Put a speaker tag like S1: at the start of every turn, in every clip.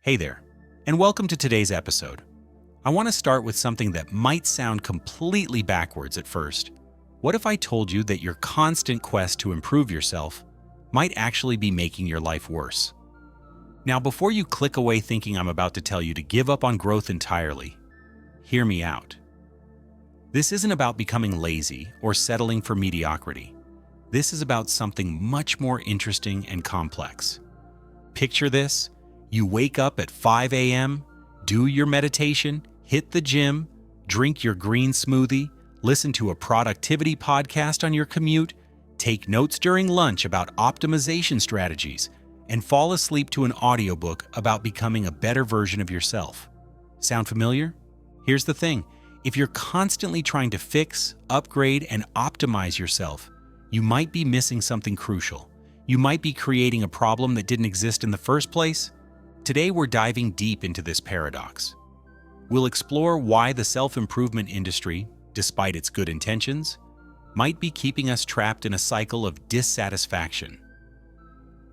S1: Hey there, and welcome to today's episode. I want to start with something that might sound completely backwards at first. What if I told you that your constant quest to improve yourself might actually be making your life worse? Now, before you click away thinking I'm about to tell you to give up on growth entirely, hear me out. This isn't about becoming lazy or settling for mediocrity. This is about something much more interesting and complex. Picture this. You wake up at 5 a.m., do your meditation, hit the gym, drink your green smoothie, listen to a productivity podcast on your commute, take notes during lunch about optimization strategies, and fall asleep to an audiobook about becoming a better version of yourself. Sound familiar? Here's the thing. If you're constantly trying to fix, upgrade, and optimize yourself, you might be missing something crucial. You might be creating a problem that didn't exist in the first place. Today, we're diving deep into this paradox. We'll explore why the self-improvement industry, despite its good intentions, might be keeping us trapped in a cycle of dissatisfaction.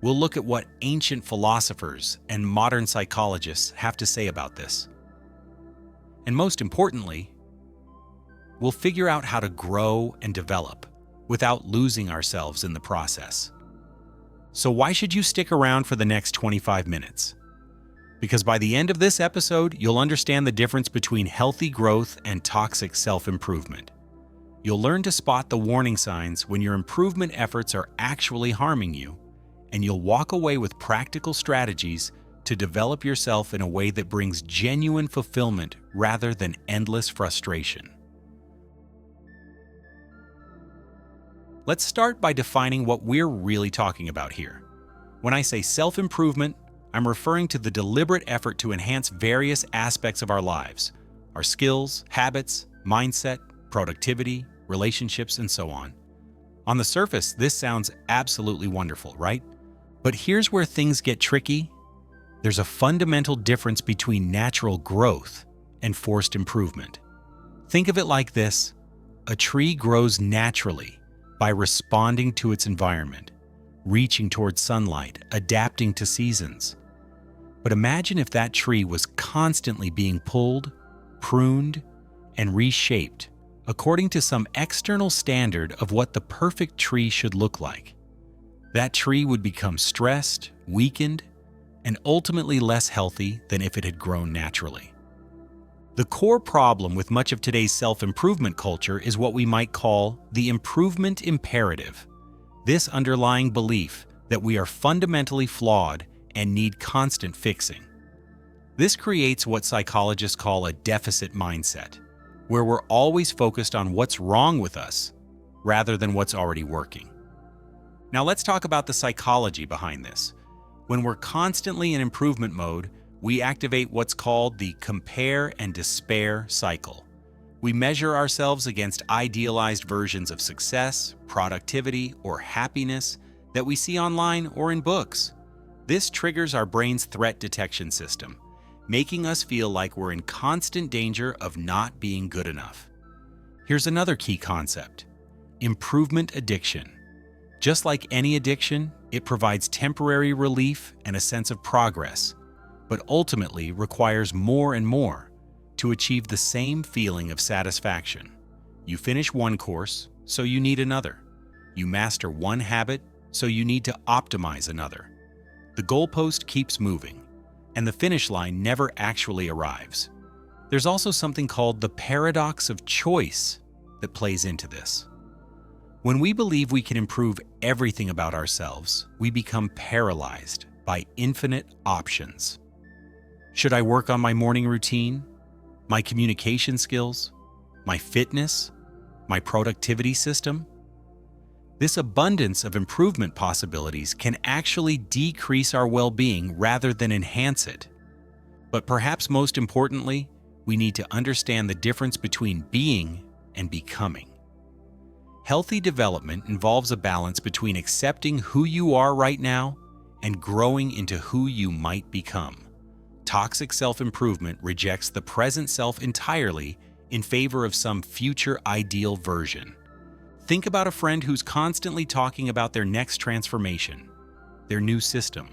S1: We'll look at what ancient philosophers and modern psychologists have to say about this. And most importantly, we'll figure out how to grow and develop without losing ourselves in the process. So why should you stick around for the next 25 minutes? Because by the end of this episode, you'll understand the difference between healthy growth and toxic self-improvement. You'll learn to spot the warning signs when your improvement efforts are actually harming you, and you'll walk away with practical strategies to develop yourself in a way that brings genuine fulfillment rather than endless frustration. Let's start by defining what we're really talking about here. When I say self-improvement, I'm referring to the deliberate effort to enhance various aspects of our lives, our skills, habits, mindset, productivity, relationships, and so on. On the surface, this sounds absolutely wonderful, right? But here's where things get tricky. There's a fundamental difference between natural growth and forced improvement. Think of it like this. A tree grows naturally by responding to its environment, reaching towards sunlight, adapting to seasons. But imagine if that tree was constantly being pulled, pruned, and reshaped according to some external standard of what the perfect tree should look like. That tree would become stressed, weakened, and ultimately less healthy than if it had grown naturally. The core problem with much of today's self-improvement culture is what we might call the improvement imperative. This underlying belief that we are fundamentally flawed and need constant fixing. This creates what psychologists call a deficit mindset, where we're always focused on what's wrong with us rather than what's already working. Now let's talk about the psychology behind this. When we're constantly in improvement mode, we activate what's called the compare and despair cycle. We measure ourselves against idealized versions of success, productivity, or happiness that we see online or in books. This triggers our brain's threat detection system, making us feel like we're in constant danger of not being good enough. Here's another key concept: improvement addiction. Just like any addiction, it provides temporary relief and a sense of progress, but ultimately requires more and more to achieve the same feeling of satisfaction. You finish one course, so you need another. You master one habit, so you need to optimize another. The goalpost keeps moving, and the finish line never actually arrives. There's also something called the paradox of choice that plays into this. When we believe we can improve everything about ourselves, we become paralyzed by infinite options. Should I work on my morning routine, my communication skills, my fitness, my productivity system? This abundance of improvement possibilities can actually decrease our well-being rather than enhance it. But perhaps most importantly, we need to understand the difference between being and becoming. Healthy development involves a balance between accepting who you are right now and growing into who you might become. Toxic self-improvement rejects the present self entirely in favor of some future ideal version. Think about a friend who's constantly talking about their next transformation, their new system,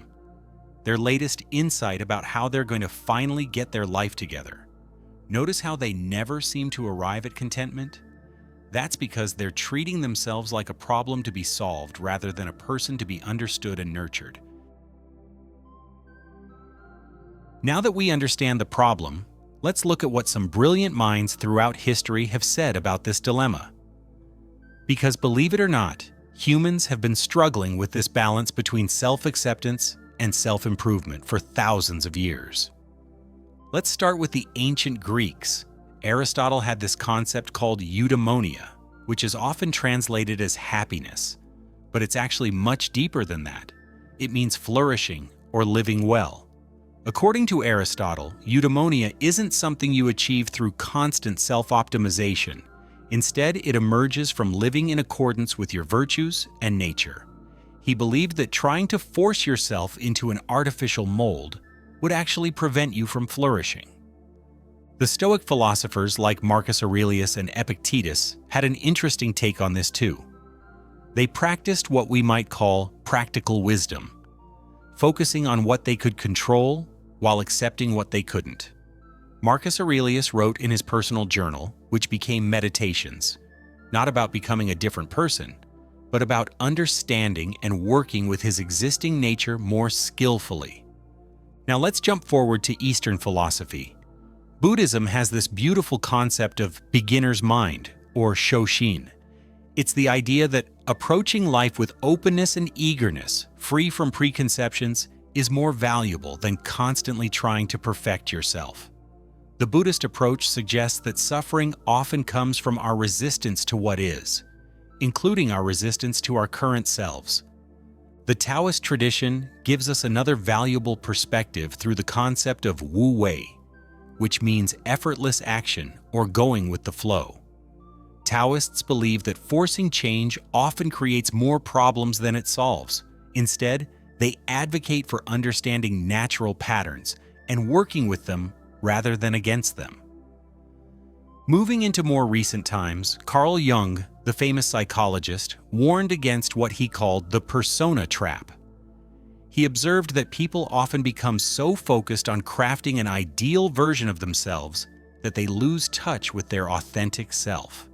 S1: their latest insight about how they're going to finally get their life together. Notice how they never seem to arrive at contentment? That's because they're treating themselves like a problem to be solved rather than a person to be understood and nurtured. Now that we understand the problem, let's look at what some brilliant minds throughout history have said about this dilemma. Because believe it or not, humans have been struggling with this balance between self-acceptance and self-improvement for thousands of years. Let's start with the ancient Greeks. Aristotle had this concept called eudaimonia, which is often translated as happiness, but it's actually much deeper than that. It means flourishing or living well. According to Aristotle, eudaimonia isn't something you achieve through constant self-optimization. Instead, it emerges from living in accordance with your virtues and nature. He believed that trying to force yourself into an artificial mold would actually prevent you from flourishing. The Stoic philosophers like Marcus Aurelius and Epictetus had an interesting take on this too. They practiced what we might call practical wisdom, focusing on what they could control while accepting what they couldn't. Marcus Aurelius wrote in his personal journal, which became Meditations, not about becoming a different person, but about understanding and working with his existing nature more skillfully. Now let's jump forward to Eastern philosophy. Buddhism has this beautiful concept of beginner's mind, or shoshin. It's the idea that approaching life with openness and eagerness, free from preconceptions, is more valuable than constantly trying to perfect yourself. The Buddhist approach suggests that suffering often comes from our resistance to what is, including our resistance to our current selves. The Taoist tradition gives us another valuable perspective through the concept of Wu Wei, which means effortless action or going with the flow. Taoists believe that forcing change often creates more problems than it solves. Instead, they advocate for understanding natural patterns and working with them rather than against them. Moving into more recent times, Carl Jung, the famous psychologist, warned against what he called the persona trap. He observed that people often become so focused on crafting an ideal version of themselves that they lose touch with their authentic self.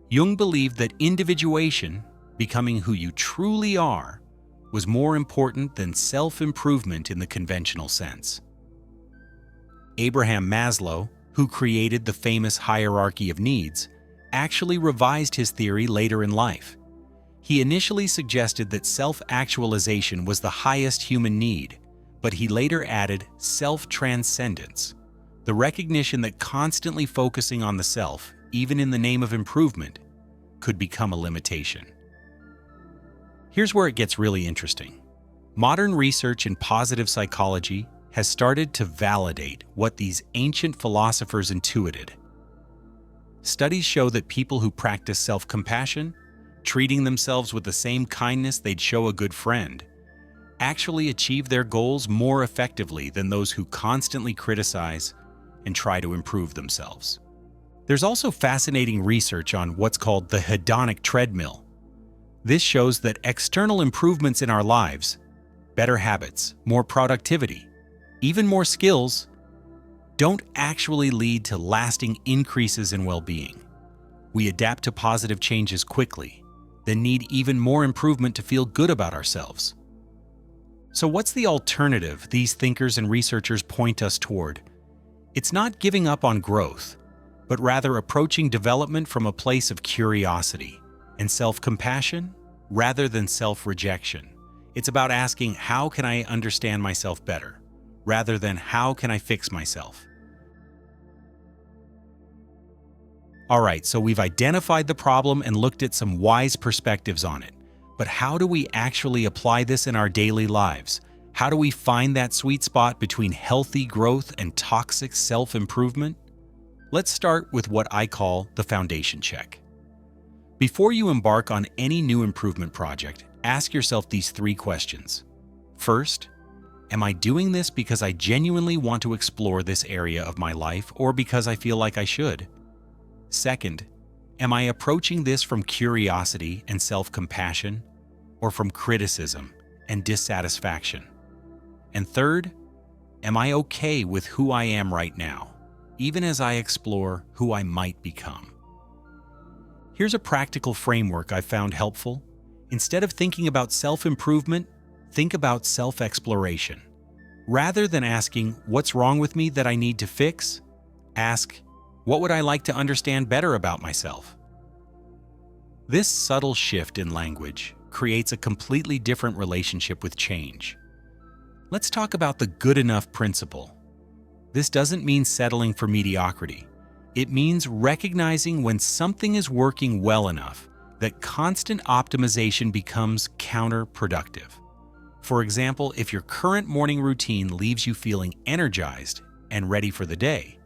S1: Jung believed that individuation, becoming who you truly are, was more important than self-improvement in the conventional sense. Abraham Maslow, who created the famous hierarchy of needs, actually revised his theory later in life. He initially suggested that self-actualization was the highest human need, but he later added self-transcendence, the recognition that constantly focusing on the self, even in the name of improvement, could become a limitation. Here's where it gets really interesting. Modern research in positive psychology has started to validate what these ancient philosophers intuited. Studies show that people who practice self-compassion, treating themselves with the same kindness they'd show a good friend, actually achieve their goals more effectively than those who constantly criticize and try to improve themselves. There's also fascinating research on what's called the hedonic treadmill. This shows that external improvements in our lives, better habits, more productivity, even more skills, don't actually lead to lasting increases in well-being. We adapt to positive changes quickly, then need even more improvement to feel good about ourselves. So what's the alternative these thinkers and researchers point us toward? It's not giving up on growth, but rather approaching development from a place of curiosity and self-compassion rather than self-rejection. It's about asking, how can I understand myself better, rather than how can I fix myself? All right, so we've identified the problem and looked at some wise perspectives on it. But how do we actually apply this in our daily lives? How do we find that sweet spot between healthy growth and toxic self-improvement? Let's start with what I call the foundation check. Before you embark on any new improvement project, ask yourself these 3 questions. First, am I doing this because I genuinely want to explore this area of my life or because I feel like I should? Second, am I approaching this from curiosity and self-compassion or from criticism and dissatisfaction? And third, am I okay with who I am right now, even as I explore who I might become? Here's a practical framework I found helpful. Instead of thinking about self-improvement, think about self-exploration. Rather than asking, what's wrong with me that I need to fix? Ask, what would I like to understand better about myself? This subtle shift in language creates a completely different relationship with change. Let's talk about the good enough principle. This doesn't mean settling for mediocrity. It means recognizing when something is working well enough that constant optimization becomes counterproductive. For example, if your current morning routine leaves you feeling energized and ready for the day,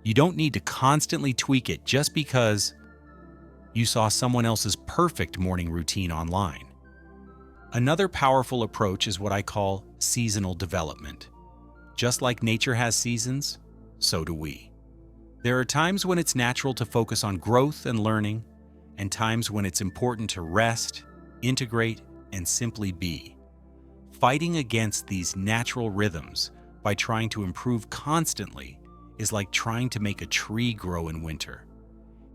S1: you don't need to constantly tweak it just because you saw someone else's perfect morning routine online. Another powerful approach is what I call seasonal development. Just like nature has seasons, so do we. There are times when it's natural to focus on growth and learning, and times when it's important to rest, integrate, and simply be. Fighting against these natural rhythms by trying to improve constantly is like trying to make a tree grow in winter.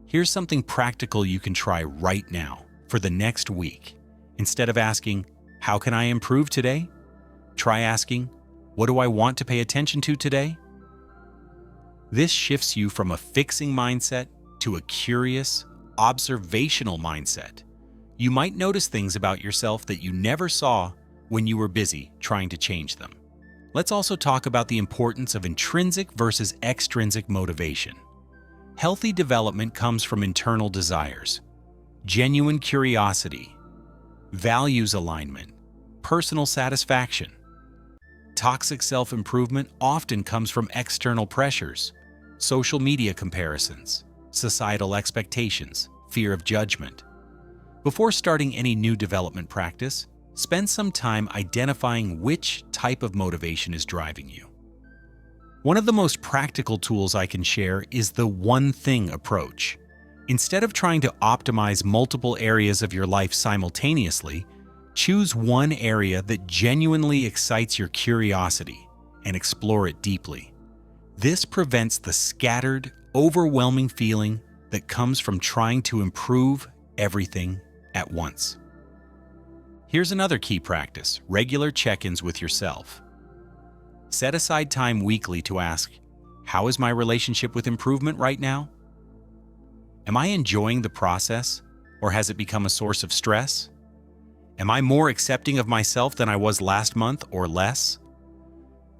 S1: Here's something practical you can try right now for the next week. Instead of asking, how can I improve today? Try asking, what do I want to pay attention to today? This shifts you from a fixing mindset to a curious, observational mindset. You might notice things about yourself that you never saw when you were busy trying to change them. Let's also talk about the importance of intrinsic versus extrinsic motivation. Healthy development comes from internal desires, genuine curiosity, values alignment, personal satisfaction. Toxic self-improvement often comes from external pressures, social media comparisons, societal expectations, fear of judgment. Before starting any new development practice, spend some time identifying which type of motivation is driving you. One of the most practical tools I can share is the one thing approach. Instead of trying to optimize multiple areas of your life simultaneously, choose one area that genuinely excites your curiosity and explore it deeply. This prevents the scattered, overwhelming feeling that comes from trying to improve everything at once. Here's another key practice: regular check-ins with yourself. Set aside time weekly to ask, how is my relationship with improvement right now? Am I enjoying the process, or has it become a source of stress? Am I more accepting of myself than I was last month or less?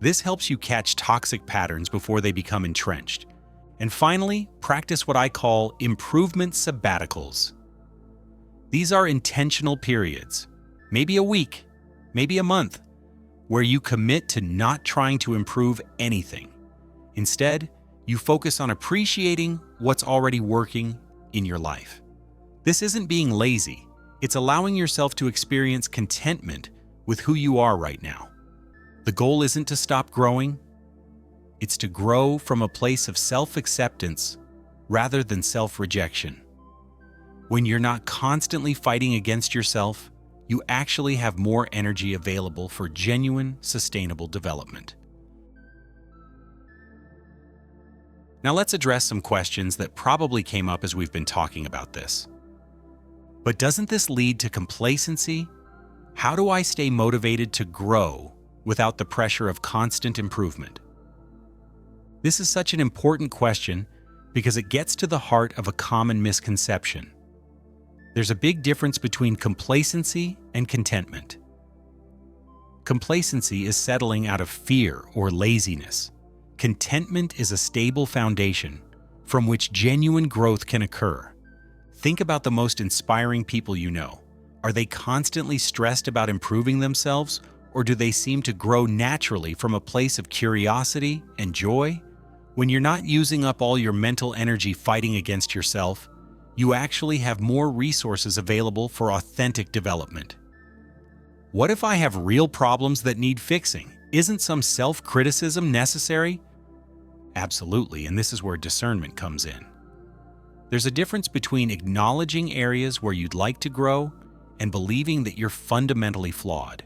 S1: This helps you catch toxic patterns before they become entrenched. And finally, practice what I call improvement sabbaticals. These are intentional periods, maybe a week, maybe a month, where you commit to not trying to improve anything. Instead, you focus on appreciating what's already working in your life. This isn't being lazy, it's allowing yourself to experience contentment with who you are right now. The goal isn't to stop growing, it's to grow from a place of self-acceptance rather than self-rejection. When you're not constantly fighting against yourself, you actually have more energy available for genuine, sustainable development. Now let's address some questions that probably came up as we've been talking about this. But doesn't this lead to complacency? How do I stay motivated to grow without the pressure of constant improvement? This is such an important question because it gets to the heart of a common misconception. There's a big difference between complacency and contentment. Complacency is settling out of fear or laziness. Contentment is a stable foundation from which genuine growth can occur. Think about the most inspiring people you know. Are they constantly stressed about improving themselves, or do they seem to grow naturally from a place of curiosity and joy? When you're not using up all your mental energy fighting against yourself, you actually have more resources available for authentic development. What if I have real problems that need fixing? Isn't some self-criticism necessary? Absolutely, and this is where discernment comes in. There's a difference between acknowledging areas where you'd like to grow and believing that you're fundamentally flawed.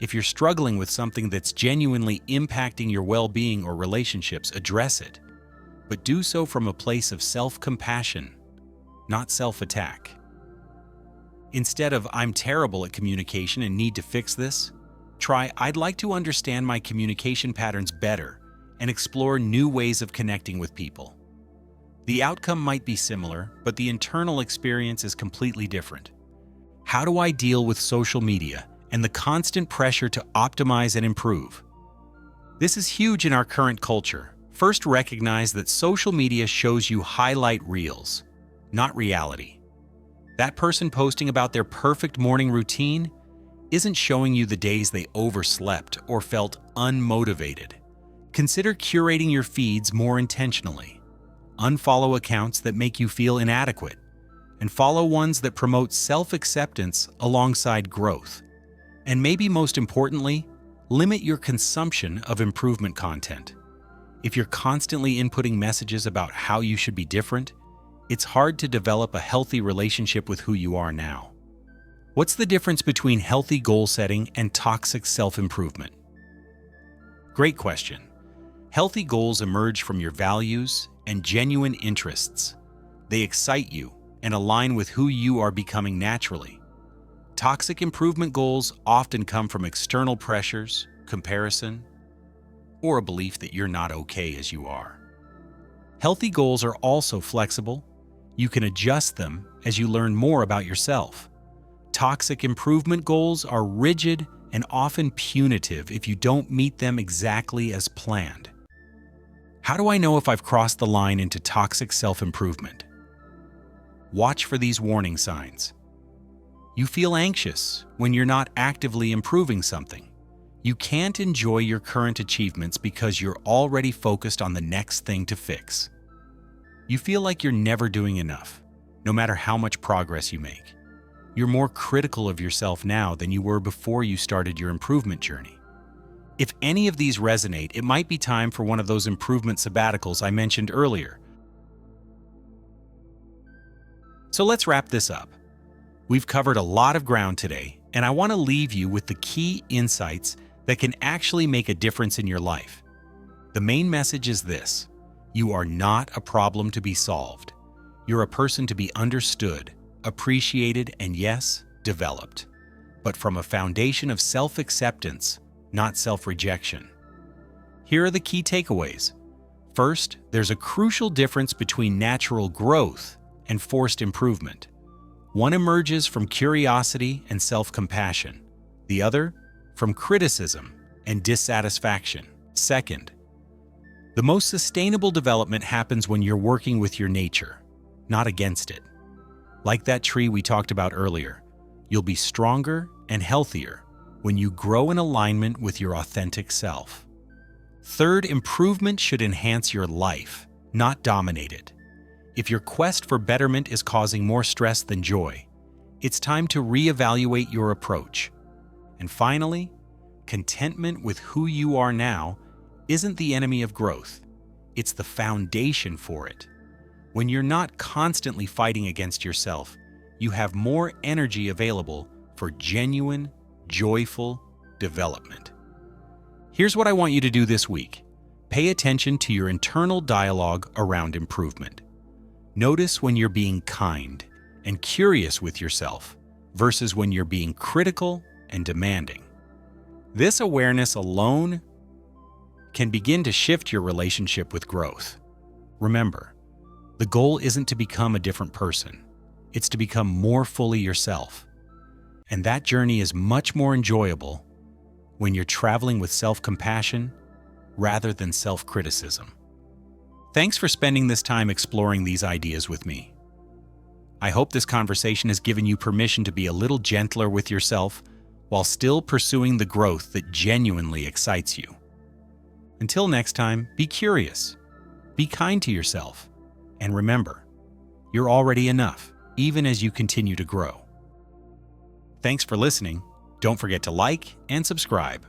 S1: If you're struggling with something that's genuinely impacting your well-being or relationships, address it. But do so from a place of self-compassion, not self-attack. Instead of, "I'm terrible at communication and need to fix this," try, "I'd like to understand my communication patterns better and explore new ways of connecting with people." The outcome might be similar, but the internal experience is completely different. How do I deal with social media and the constant pressure to optimize and improve? This is huge in our current culture. First, recognize that social media shows you highlight reels, not reality. That person posting about their perfect morning routine isn't showing you the days they overslept or felt unmotivated. Consider curating your feeds more intentionally. Unfollow accounts that make you feel inadequate, and follow ones that promote self-acceptance alongside growth. And maybe most importantly, limit your consumption of improvement content. If you're constantly inputting messages about how you should be different, it's hard to develop a healthy relationship with who you are now. What's the difference between healthy goal setting and toxic self-improvement? Great question. Healthy goals emerge from your values and genuine interests. They excite you and align with who you are becoming naturally. Toxic improvement goals often come from external pressures, comparison, or a belief that you're not okay as you are. Healthy goals are also flexible. You can adjust them as you learn more about yourself. Toxic improvement goals are rigid and often punitive if you don't meet them exactly as planned. How do I know if I've crossed the line into toxic self-improvement? Watch for these warning signs. You feel anxious when you're not actively improving something. You can't enjoy your current achievements because you're already focused on the next thing to fix. You feel like you're never doing enough, no matter how much progress you make. You're more critical of yourself now than you were before you started your improvement journey. If any of these resonate, it might be time for one of those improvement sabbaticals I mentioned earlier. So let's wrap this up. We've covered a lot of ground today, and I want to leave you with the key insights that can actually make a difference in your life. The main message is this: you are not a problem to be solved. You're a person to be understood, appreciated, and yes, developed. But from a foundation of self-acceptance, not self-rejection. Here are the key takeaways. First, there's a crucial difference between natural growth and forced improvement. One emerges from curiosity and self-compassion. The other, from criticism and dissatisfaction. Second, the most sustainable development happens when you're working with your nature, not against it. Like that tree we talked about earlier, you'll be stronger and healthier when you grow in alignment with your authentic self. Third, improvement should enhance your life, not dominate it. If your quest for betterment is causing more stress than joy, it's time to reevaluate your approach. And finally, contentment with who you are now isn't the enemy of growth. It's the foundation for it. When you're not constantly fighting against yourself, you have more energy available for genuine, joyful development. Here's what I want you to do this week. Pay attention to your internal dialogue around improvement. Notice when you're being kind and curious with yourself versus when you're being critical and demanding. This awareness alone can begin to shift your relationship with growth. Remember, the goal isn't to become a different person. It's to become more fully yourself. And that journey is much more enjoyable when you're traveling with self-compassion rather than self-criticism. Thanks for spending this time exploring these ideas with me. I hope this conversation has given you permission to be a little gentler with yourself while still pursuing the growth that genuinely excites you. Until next time, be curious, be kind to yourself, and remember, you're already enough, even as you continue to grow. Thanks for listening. Don't forget to like and subscribe.